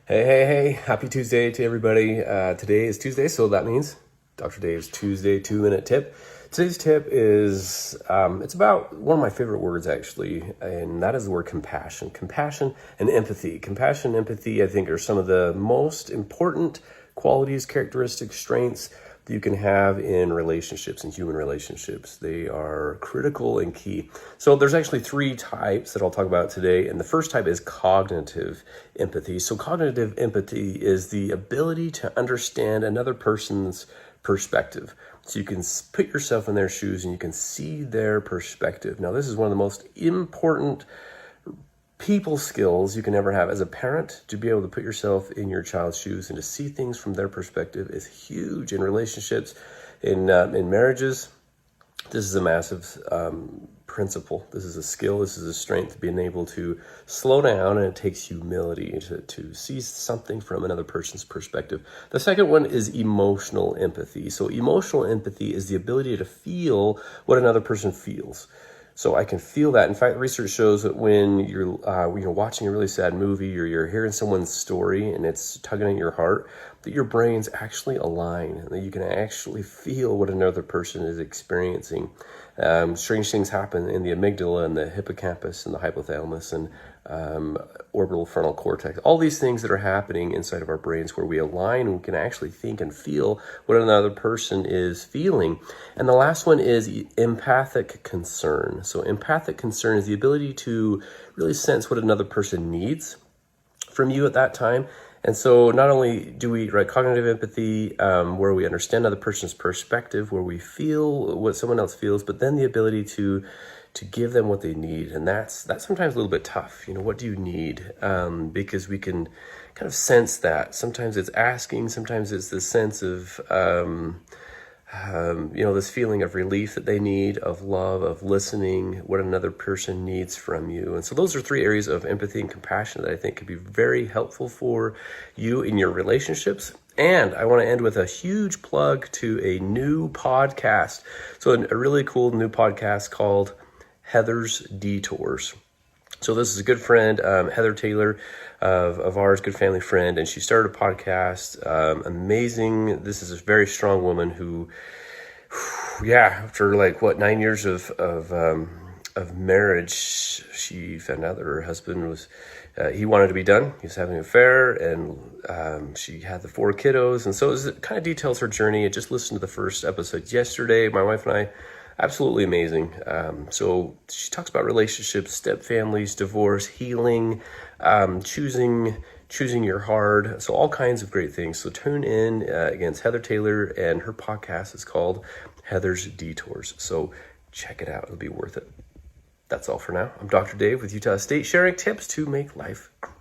Hey, happy Tuesday to everybody. Today is Tuesday, so that means Dr. Dave's Tuesday 2-minute tip. Today's tip is, it's about one of my favorite words actually, and that is the word compassion. Compassion and empathy. Compassion and empathy, I think, are some of the most important qualities, characteristics, strengths that you can have in relationships, in human relationships. They are critical and key. So there's actually 3 types that I'll talk about today. And the first type is cognitive empathy. So cognitive empathy is the ability to understand another person's perspective. So you can put yourself in their shoes and you can see their perspective. Now, this is one of the most important people skills you can ever have as a parent. To be able to put yourself in your child's shoes and to see things from their perspective is huge in relationships, in marriages. This is a massive principle. This is a skill. This is a strength, being able to slow down, and it takes humility to see something from another person's perspective. The second one is emotional empathy. So emotional empathy is the ability to feel what another person feels. So I can feel that. In fact, research shows that when you're watching a really sad movie, or you're hearing someone's story and it's tugging at your heart, that your brains actually align, and that you can actually feel what another person is experiencing. Strange things happen in the amygdala and the hippocampus and the hypothalamus and orbital frontal cortex. All these things that are happening inside of our brains where we align and we can actually think and feel what another person is feeling. And the last one is empathic concern. So empathic concern is the ability to really sense what another person needs from you at that time. And so not only do we cognitive empathy, where we understand another person's perspective, where we feel what someone else feels, but then the ability to give them what they need. And that's sometimes a little bit tough. What do you need? Because we can kind of sense that. Sometimes it's asking, sometimes it's the sense of, this feeling of relief that they need, of love, of listening, what another person needs from you. And so those are 3 areas of empathy and compassion that I think could be very helpful for you in your relationships. And I want to end with a huge plug to a new podcast. So a really cool new podcast called Heather's Detours. So this is a good friend, Heather Taylor, of ours, good family friend, and she started a podcast. Amazing. This is a very strong woman who, after 9 years of marriage, she found out that her husband was, he wanted to be done. He was having an affair, and she had the 4 kiddos. And so it kind of details her journey. I just listened to the first episode yesterday. My wife and I, absolutely amazing. So she talks about relationships, step families, divorce, healing, choosing your hard. So all kinds of great things. So tune in against Heather Taylor, and her podcast is called Heather's Detours. So check it out. It'll be worth it. That's all for now. I'm Dr. Dave with Utah State, sharing tips to make life great.